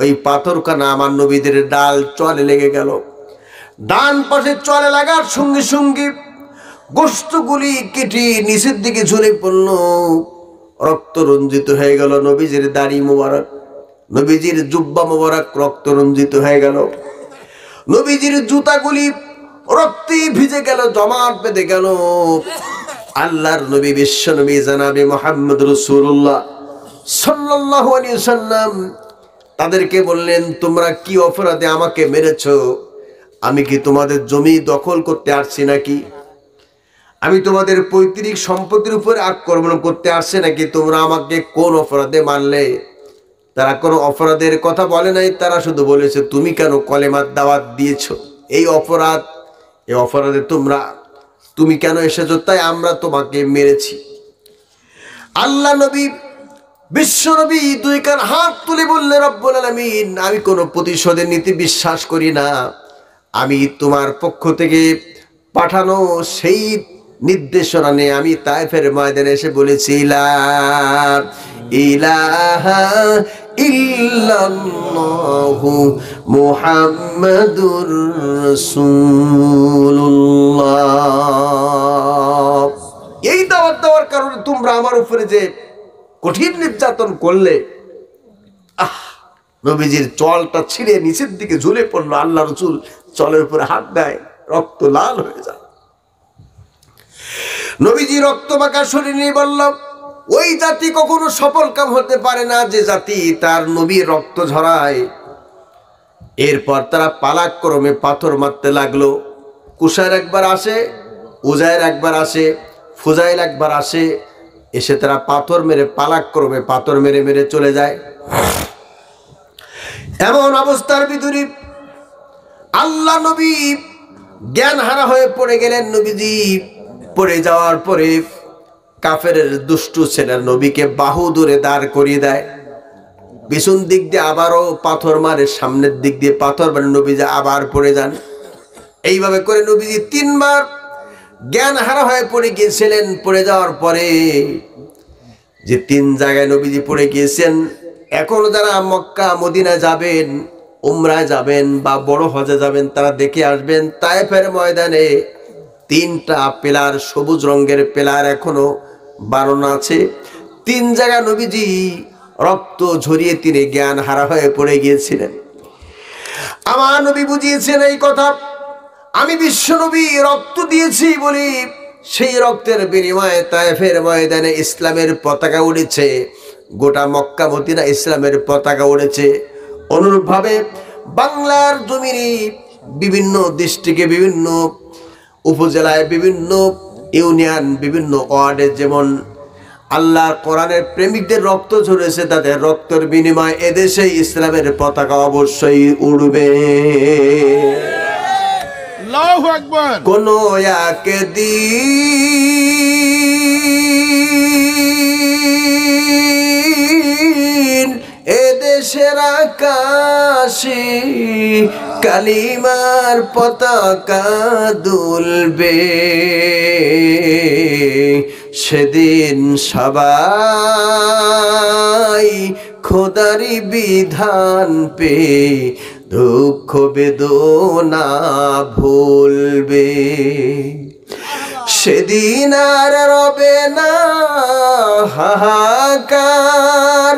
ওই পাথর কানা আমার নবীদের ডাল চলে লেগে গেল। ডান পাশে চলে লাগার সঙ্গে সঙ্গে গোশতগুলি কেটে নিচের দিকে ঝরে পড়ল, রক্ত রঞ্জিত হয়ে গেল। নবীজির দাড়ি মোবারক, নবীজির জুব্বা মোবারক রক্ত রঞ্জিত হয়ে গেল। নবীজির জুতাগুলি রক্তে ভিজে গেল, জমাট বেঁধে গেল। আল্লাহর নবী বিশ্ব নবী জানাবে মুহাম্মদ রাসূলুল্লাহ সাল্লাল্লাহু আলাইহি ওয়াসাল্লাম তাদেরকে বললেন, তোমরা কি অপরাধে আমাকে মেরেছো? আমি কি তোমাদের জমি দখল করতে আসছি নাকি? আমি তোমাদের পৈতৃক সম্পত্তির উপরে আক্রমণ করতে আসছে নাকি? তোমরা আমাকে কোন অপরাধে মারলে? তারা কোনো অপরাধের কথা বলে নাই, তারা শুধু বলেছে তুমি কেন কলেমার দাওয়াত দিয়েছো, এই অপরাধে তুমি কেন এসেছো, তাই আমরা তোমাকে মেরেছি। আল্লাহ নবী বিশ্ব নবী দুই কান হাত তুলে বললেন, রব্বুল আলামিন, আমি কোনো প্রতিশোধের নীতি বিশ্বাস করি না। আমি তোমার পক্ষ থেকে পাঠানো সেই নির্দেশনা নিয়ে আমি তায়েফের ময়দানে এসে বলেছি, লা ইলাহা ইল্লাল্লাহু মুহাম্মাদুর রাসূলুল্লাহ। এই দাওয়াত দেওয়ার কারণে তোমরা আমার উপরে যে কঠিন নির্যাতন করলে, নবীজির চলটা ছিঁড়ে নিচের দিকে ঝুলে পড়লো। আল্লাহ রাসূল চলের উপরে হাত দেয়, রক্ত লাল হয়ে যায়। নবীজি রক্ত মাখা শরীর নিয়ে বলল, ওই জাতি কখনো সফল কাম হতে পারে না যে জাতি তার নবীর রক্ত ঝরায়। এরপর তারা পালাক্রমে পাথর মারতে লাগলো। কুসাইর একবার আসে, উজাইর একবার আসে, ফুজাইল একবার আসে। এসে তারা পাথর মেরে পালাক্রমে পাথর মেরে মেরে চলে যায়। এমন অবস্থার ভিতরে আল্লাহ নবী জ্ঞান হারা হয়ে পড়ে গেলেন। নবীজি পড়ে যাওয়ার পরে কাফেরের দুষ্টু ছেলের নবীকে বাহু দূরে দাঁড় করিয়ে দেয়। পিছন দিক দিয়ে আবারও পাথর মারে, সামনের দিক দিয়ে পাথর মারে, নবীজি আবার পড়ে যান। এইভাবে করে নবীজি তিনবার জ্ঞান হারা হয়ে পড়ে গিয়েছিলেন। পড়ে যাওয়ার পরে যে তিন জায়গায় নবীজি পড়ে গিয়েছেন, এখনো যারা মক্কা মদিনা যাবেন, উমরায় যাবেন বা বড় হজে যাবেন, তারা দেখে আসবেন তায়েফের ময়দানে তিনটা পিলার, সবুজ রঙের পিলার এখনো বানানো আছে। তিন জায়গায় নবীজি রক্ত ঝরিয়ে তিনি জ্ঞান হারা হয়ে পড়ে গিয়েছিলেন। আমার নবী বুঝিয়েছেন এই কথা, আমি বিশ্ব নবী রক্ত দিয়েছি বলি সেই রক্তের বিনিময়ে তায়েফের ময়দানে ইসলামের পতাকা উড়েছে, গোটা মক্কা মদিনা ইসলামের পতাকা উড়েছে। অনুরূপভাবে বাংলার জমিনে বিভিন্ন ডিস্ট্রিক্টে, বিভিন্ন উপজেলায়, বিভিন্ন ইউনিয়ন, বিভিন্ন ওয়ার্ডে যেমন আল্লাহর কোরআনের প্রেমিকদের রক্ত ঝরেছে, তাদের রক্তের বিনিময়ে এদেশে ইসলামের পতাকা অবশ্যই উড়বে। আল্লাহু আকবার। কোন একদিন এদেশের আকাশে কালিমার পতাকা দুলবে, সেদিন সবাই খোদারি বিধান পে দুঃখ বেদনা ভুলবে। সেদিন আর রবে না হাহাকার,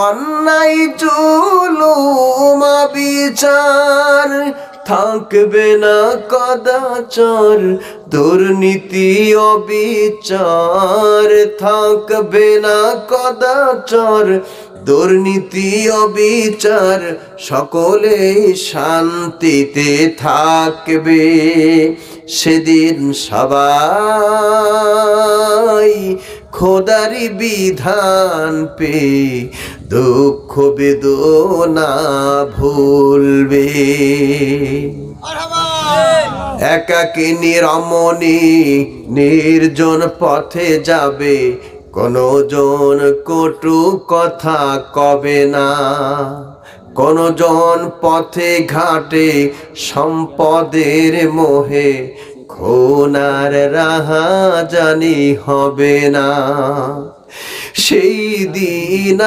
অন্যায় জুলুম বিচার, থাকবে না কদাচার দুর্নীতি অবিচার, থাকবে না কদাচার দুর্নীতি অবিচার, সকলে শান্তিতে থাকবে। সেদিন সবাই খোদারি বিধান পে দুঃখ বেদনা ভুলবে। একাকিনী রমণী নির্জন পথে যাবে, কোনো জন কটু কথা কবে না, কোনো জন পথে ঘাটে সম্পদের মোহে খুনার রাহাজানি হবে না। সেই দিন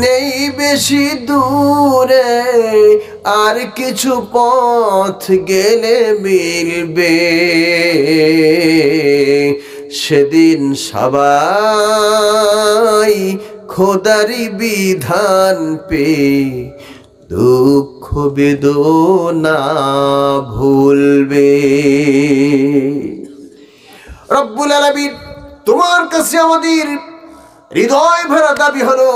নেই বেশি দূরে, আর কিছু পথ গেলে মিলবে। সেদিন সবাই খোদারি বিধান পে দুঃখ বেদনা ভুলবে। রব্বুল আলামিন, তোমার কাছে আমাদের হৃদয় ভরা দাবি হলো,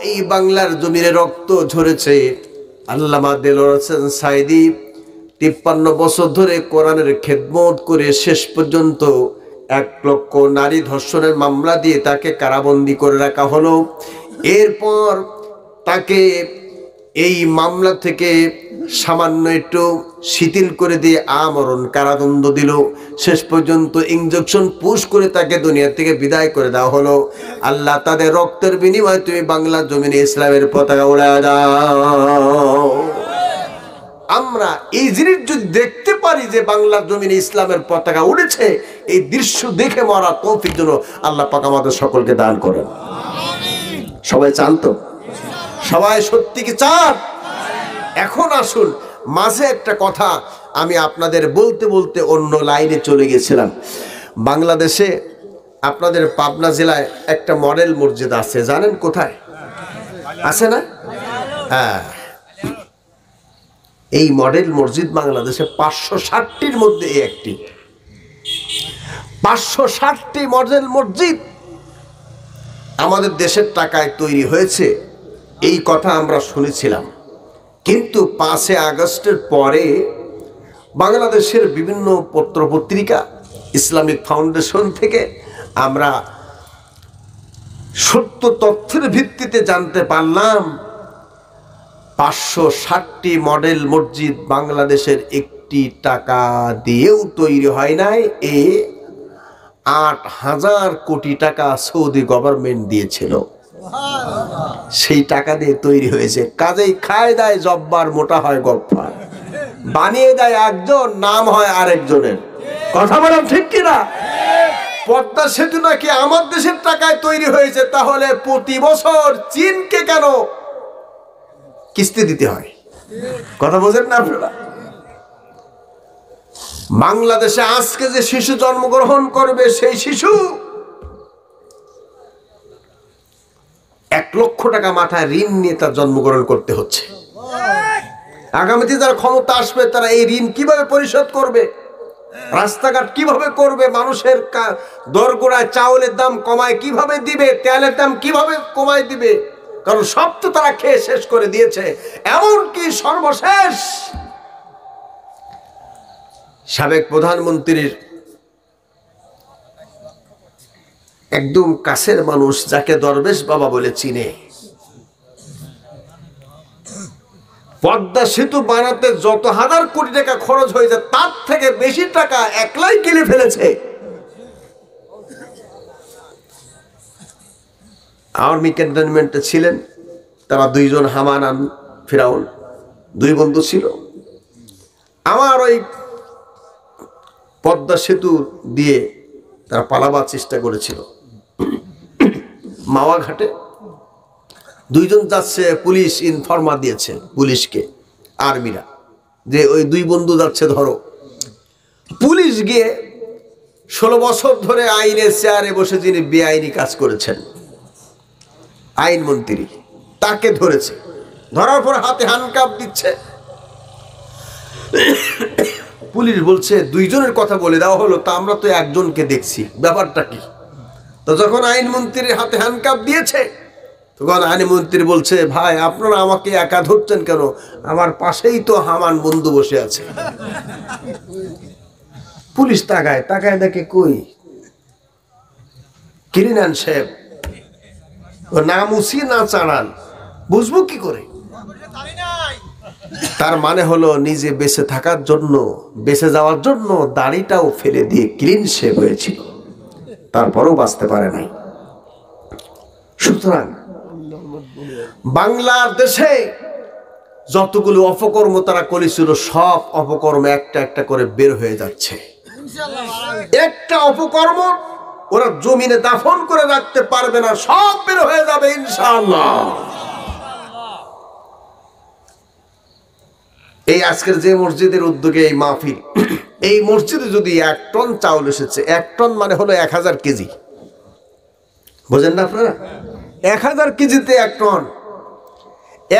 এই বাংলার জমিনে রক্ত ঝরেছে। আল্লামা দেলোয়ার হোসেন সাঈদী 53 বছর ধরে কোরআনের খেদমত করে শেষ পর্যন্ত 1 লক্ষ নারী ধর্ষণের মামলা দিয়ে তাকে কারাবন্দী করে রাখা হলো। এরপর তাকে এই মামলা থেকে সামান্য একটু শিথিল করে দিয়ে আমরণ কারাদণ্ড দিল। শেষ পর্যন্ত ইনজেকশন পুশ করে তাকে দুনিয়া থেকে বিদায় করে দেওয়া হলো। আল্লাহ, তাদের রক্তের বিনিময়ে তুমি বাংলার জমিনে ইসলামের পতাকা উড়ায় দাও। আমরা এই জিনিস যদি দেখতে পারি যে বাংলার জমিনে ইসলামের পতাকা উড়েছে, এই দৃশ্য দেখে মরা তৌফিক যেন আল্লাহ পাক আমাদের সকলকে দান করেন। সবাই চান তো? সবাই সত্যি কি চান? এখন আসুন, মাঝে একটা কথা আমি আপনাদের বলতে বলতে অন্য লাইনে চলে গেছিলাম। বাংলাদেশে আপনাদের পাবনা জেলায় একটা মডেল মসজিদ আছে, জানেন কোথায় আছে না? হ্যাঁ, এই মডেল মসজিদ বাংলাদেশে 560টির মধ্যে একটি। 560টি মডেল মসজিদ আমাদের দেশের টাকায় তৈরি হয়েছে, এই কথা আমরা শুনেছিলাম। কিন্তু 5 আগস্টের পরে বাংলাদেশের বিভিন্ন পত্রপত্রিকা, ইসলামিক ফাউন্ডেশন থেকে আমরা সত্য তথ্যের ভিত্তিতে জানতে পারলাম 560টি মডেল মসজিদ বাংলাদেশের একটি টাকা দিয়েও তৈরি হয় নাই। 8,000 কোটি টাকা সৌদি গভর্নমেন্ট দিয়েছিল, সেই টাকা দিয়ে তৈরি হয়েছে। কাজেই খায় দেয় জব্বার, মোটা হয় গফফার, বানিয়ে দেয় একজন, নাম হয় আরেকজনের। কথা বলেন ঠিক কিনা? পদ্মা সেতু নাকি আমার দেশের টাকায় তৈরি হয়েছে, তাহলে প্রতি বছর চীনকে কেন কিস্তি দিতে হয়? কথা বোঝেন না আপনারা? বাংলাদেশে আজকে যে শিশু জন্মগ্রহণ করবে, সেই শিশু 1 লক্ষ টাকা মাথায় ঋণ নিয়ে তার জন্মগ্রহণ করতে হচ্ছে। আগামীতে যারা ক্ষমতা আসবে, তারা এই ঋণ কিভাবে পরিশোধ করবে? রাস্তাঘাট কিভাবে করবে? মানুষের দরগোড়ায় চাউলের দাম কমায় কিভাবে দিবে? তেলের দাম কিভাবে কমায় দিবে? কারণ সব তো তারা খেয়ে শেষ করে দিয়েছে। এমনকি সর্বশেষ সাবেক প্রধানমন্ত্রীর একদম কাছের মানুষ, যাকে দরবেশ বাবা বলে চিনে, পদ্মা সেতু বানাতে যত হাজার কোটি টাকা খরচ হয়েছে, তার থেকে বেশি টাকা একলাই কিনে ফেলেছে। আর্মি ক্যান্টনমেন্টে ছিলেন তারা, 2 জন, হামান আর ফিরাউন, 2 বন্ধু ছিল। আমার ওই পদ্মা সেতু দিয়ে তারা পালাবার চেষ্টা করেছিল। মাওয়া ঘাটে দুইজন যাচ্ছে, পুলিশ ইনফরমার দিয়েছে পুলিশকে, আর্মিরা, যে ওই দুই বন্ধু যাচ্ছে ধরো। পুলিশ গিয়ে 16 বছর ধরে আইনের চেয়ারে বসে যিনি বেআইনি কাজ করেছেন, আইনমন্ত্রী, তাকে ধরেছে। ধরার পর হাতে হ্যান্ডকাফ দিচ্ছে। পুলিশ বলছে দুইজনের কথা বলে দেওয়া হলো, তা আমরা তো একজনকে দেখছি, ব্যাপারটা কি? তো যখন আইনমন্ত্রীর হাতে হ্যান্ডকাফ দিয়েছে, তখন আইনমন্ত্রী বলছে, ভাই আপনারা আমাকে একা ধরছেন কেন? আমার পাশেই তো হামান বন্ধু বসে আছে। পুলিশ তাকায় তাকায় দেখে কই কিরিনান সাহেব, না মুছি না চাড়ান, বুঝবো কি করে? তার মানে হলো নিজে বেঁচে থাকার জন্য, বেঁচে যাওয়ার জন্য দাড়িটাও ফেলে দিয়ে ক্লিন শেভ হয়েছিল, তারপরেও বাঁচতে পারে নাই। সুতরাং বাংলার দেশে যতগুলো অপকর্ম তারা করেছিল, সব অপকর্ম একটা একটা করে বের হয়ে যাচ্ছে। একটা অপকর্ম ওরা জমিনে দাফন করে রাখতে পারবে না, সব বের হয়ে যাবে ইনশাআল্লাহ। এই আজকের যে মসজিদের উদ্যোগে এই মাহফিল, এই মসজিদে যদি 1 টন চাউল এসেছে, 1 টন মানে হলো 1000 কেজি, বোঝেন না আপনারা? 1000 কেজিতে 1 টন,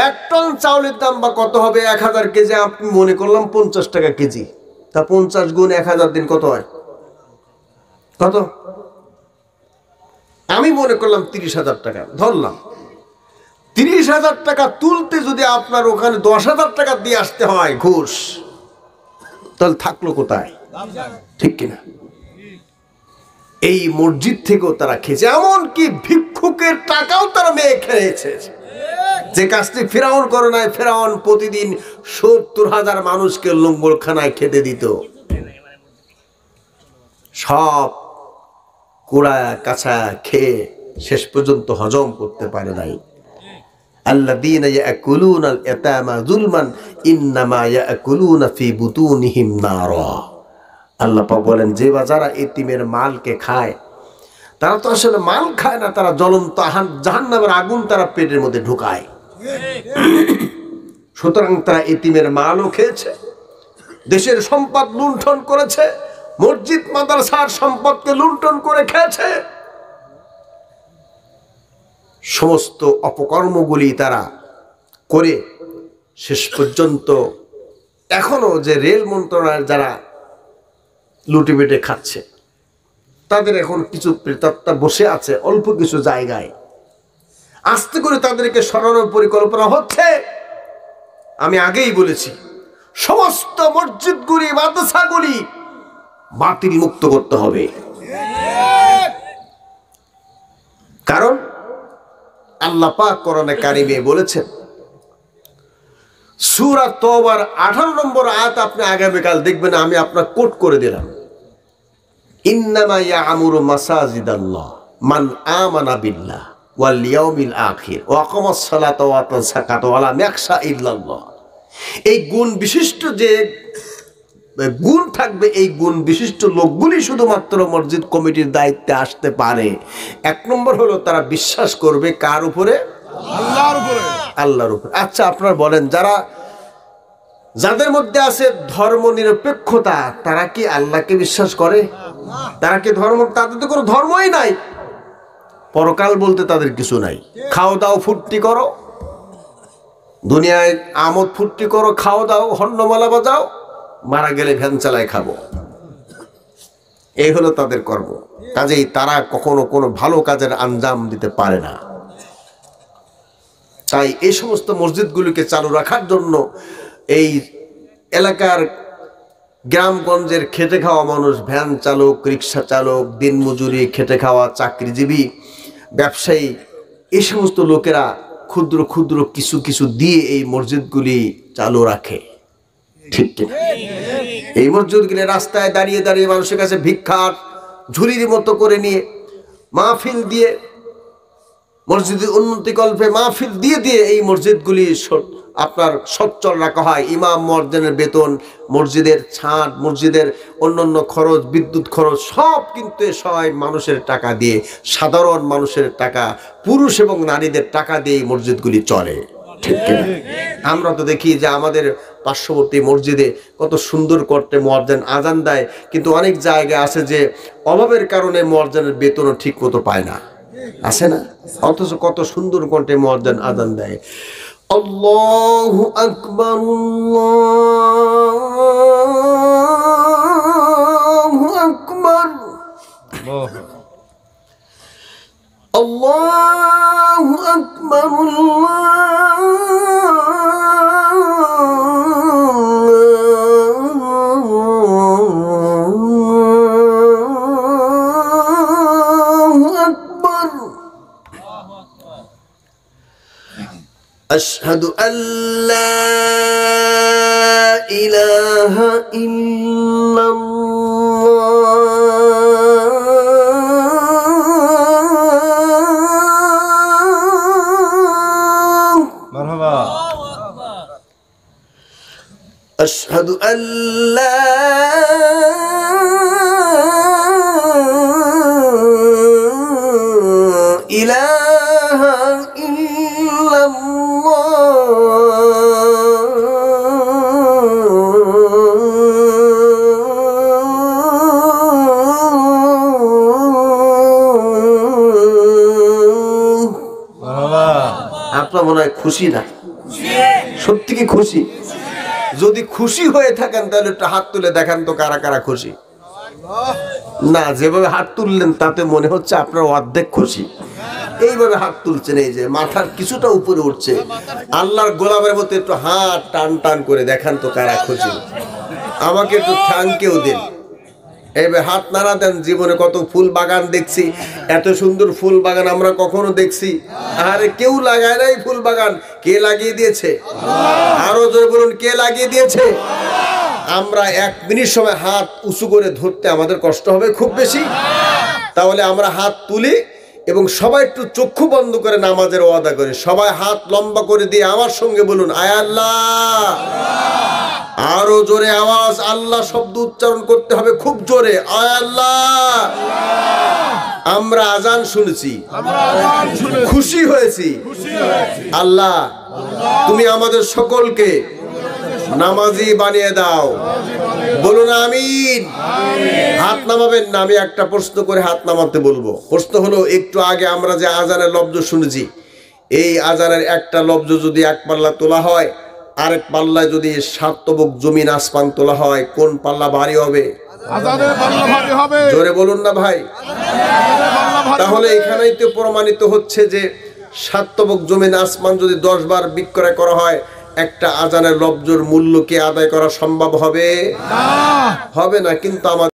1 টন চাউলের দাম বা কত হবে? 1000 কেজি আপনি মনে করলাম 50 টাকা কেজি, তা 50 গুণ 1000 দিন কত হয়? কত? আমি মনে করলাম 30,000 টাকা ধরলাম। 30,000 টাকা তুলতে যদি আপনার ওখানে 10,000 টাকা দিয়ে আসতে হয় ঘুষ, তাহলে থাকলো কোথায়? ঠিক কিনা? এই মসজিদ থেকেও তারা খেয়েছে, এমনকি ভিক্ষুকের টাকাও তারা মেয়ে খেয়েছে। যে কাজটি ফেরাউন করে নাই, ফেরাউন প্রতিদিন 70,000 মানুষকে লঙ্গরখানায় খেতে দিত, সব কুড়া কাছা খেয়ে শেষ পর্যন্ত হজম করতে পারে নাই। আল্লাযীনা ইয়াকুলুনাল ইয়াতামা যুলমান ইন্নামা ইয়াকুলুনা ফি বুতুনিহিম নারা। আল্লাহ পাক বলেন, যে যারা এতিমের মালকে খায়, তারা তো আসলে মাল খায় না, তারা জ্বলন্ত জাহান্নামের আগুন তারা পেটের মধ্যে ঢুকায়। সুতরাং তারা এতিমের মালও খেয়েছে, দেশের সম্পদ লুণ্ঠন করেছে, মসজিদ মাদ্রাসার সম্পদকে লুণ্ঠন করে খেয়েছে। সমস্ত অপকর্মগুলি তারা করে শেষ পর্যন্ত এখনো যে রেল মন্ত্রণালয়ের যারা লুটিবেটে খাচ্ছে, তাদের এখন কিছু প্রেতাত্মা বসে আছে অল্প কিছু জায়গায়, আস্তে করে তাদেরকে সরানোর পরিকল্পনা হচ্ছে। আমি আগেই বলেছি, সমস্ত মসজিদগুলি মাদ্রাসাগুলি বাতিল মুক্ত করতে হবে। কারণ আল্লাহ পাক কোরআনে কারিমে বলেছেন, সূরা তওবার 18 নম্বর আয়াত আপনি আগামীকাল দেখবেন, আমি আপনার কোট করে দিলাম। ইন্নামা ইয়া'মুরু মাসাজিদাল্লাহ মান আমানা বিল্লাহ ওয়াল ইয়াউমিল আখির ওয়া আকামাস সালাতা ওয়া আতাস যাকাতা ওয়া লাম ইয়াখশা ইল্লাল্লাহ। এই গুণ বিশিষ্ট যে গুণ থাকবে, এই গুণ বিশিষ্ট লোকগুলি শুধুমাত্র মসজিদ কমিটির দায়িত্বে আসতে পারে। 1 নম্বর হলো তারা বিশ্বাস করবে কার উপরে? আল্লাহর উপরে। আল্লাহর উপরে। আচ্ছা আপনারা বলেন, যাদের মধ্যে আছে ধর্ম নিরপেক্ষতা, তারা কি আল্লাহকে বিশ্বাস করে? তারা কি তাদের তো কোনো ধর্মই নাই, পরকাল বলতে তাদের কিছু নাই। খাও দাও ফুর্তি করো, দুনিয়ায় আমোদ ফুর্তি করো, খাও দাও, হন্নমালা বাজাও, মারা গেলে ভ্যান চালায় খাবো, এই হলো তাদের কর্ম। কাজেই তারা কখনো কোনো ভালো কাজের আঞ্জাম দিতে পারে না। তাই এই সমস্ত মসজিদগুলিকে চালু রাখার জন্য এই এলাকার গ্রামগঞ্জের খেটে খাওয়া মানুষ, ভ্যান চালক, রিক্সা চালক, দিনমজুরি, খেটে খাওয়া চাকরিজীবী, ব্যবসায়ী, এই সমস্ত লোকেরা ক্ষুদ্র ক্ষুদ্র কিছু কিছু দিয়ে এই মসজিদগুলি চালু রাখে। ঠিক ঠিক। এই মসজিদগুলি রাস্তায় দাঁড়িয়ে দাঁড়িয়ে মানুষের কাছে ভিক্ষার ঝুলির মতো করে নিয়ে মাহফিল দিয়ে, মসজিদের উন্নতি কল্পে মাহফিল দিয়ে দিয়ে এই মসজিদগুলি আপনার সচ্ছল রাখা হয়। ইমাম মুয়াজ্জিনের বেতন, মসজিদের ছাদ, মসজিদের অন্যান্য খরচ, বিদ্যুৎ খরচ সব কিন্তু এ সবাই মানুষের টাকা দিয়ে, সাধারণ মানুষের টাকা, পুরুষ এবং নারীদের টাকা দিয়ে এই মসজিদগুলি চলে, ঠিক কিনা? আমরা তো দেখি যে আমাদের পার্শ্ববর্তী মসজিদে কত সুন্দর করতে মুয়াজ্জিন আজান দেয়, কিন্তু অনেক জায়গায় আছে যে অভাবের কারণে মুয়াজ্জিনের বেতনও ঠিক মতো পায় না, আছে না? অথচ কত সুন্দর কণ্ঠে মুয়াজ্জিন আজান দেয়। আল্লাহু আকবার, আল্লাহু আকবার, আল্লাহু আকবার, আল্লাহু আকবার। আশহাদু আল্লা ইলাহা ইল্লাল্লাহ, মারহাবা। আশহাদু আল্লা ইলাহা আপনার মনে হয় খুশি না? সত্যি কি খুশি? যদি খুশি হয়ে থাকেন তাহলে একটু হাত তুলে দেখান তো কারা কারা খুশি। না, যেভাবে হাত তুললেন তাতে মনে হচ্ছে আপনার অর্ধেক খুশি। এইভাবে হাত তুলছেন, এই যে মাথার কিছুটা উপরে উঠছে, আল্লাহর গোলামের মতো একটু হাত টান টান করে দেখান তো কারা খুশি। আমাকে একটু থ্যাঙ্কেও দিন। এইভাবে হাত নাড়া দেন। জীবনে কত ফুল বাগান দেখছি, এত সুন্দর ফুল বাগান আমরা কখনো দেখছি? আরে কেউ লাগায় নাই ফুল বাগান, কে লাগিয়ে দিয়েছে? আরো জোরে বলুন, কে লাগিয়ে দিয়েছে? আমরা এক মিনিট সময় হাত উঁচু করে ধরতে আমাদের কষ্ট হবে খুব বেশি? তাহলে আমরা হাত তুলি এবং সবাই একটু চক্ষু বন্ধ করে নামাজের ওয়াদা করি। সবাই হাত লম্বা করে দিয়ে আমার সঙ্গে বলুন, আয় আল্লাহ। আরো জোরে আওয়াজ, আল্লাহ শব্দ উচ্চারণ করতে হবে খুব জোরে, আয় আল্লাহ। আমরা আজান শুনেছি, খুশি হয়েছি। আল্লাহ তুমি আমাদের সকলকে নামাজি বানিয়ে দাও, বলুন আমিন। হাত নামাবেন না, আমি একটা প্রশ্ন করে হাত নামাতে বলবো। প্রশ্ন হলো, একটু আগে আমরা যে আজানের লব্জ শুনেছি, এই আজানের একটা লব্জ যদি এক পাল্লা তোলা হয়, আরেক পাল্লায় যদি 7 তবক জমিন আসমান তোলা হয়, কোন পাল্লা ভারী হবে? আজানের পাল্লা ভারী হবে। জোরে বলুন না ভাই। তাহলে এখানেই তো প্রমাণিত হচ্ছে যে 7 তবক জমিন আসমান যদি 10 বার বিক্রয় করা হয়, একটা আজানের লব্জর মূল্য কি আদায় করা সম্ভব হবে? হবে না। কিন্তু আমাদের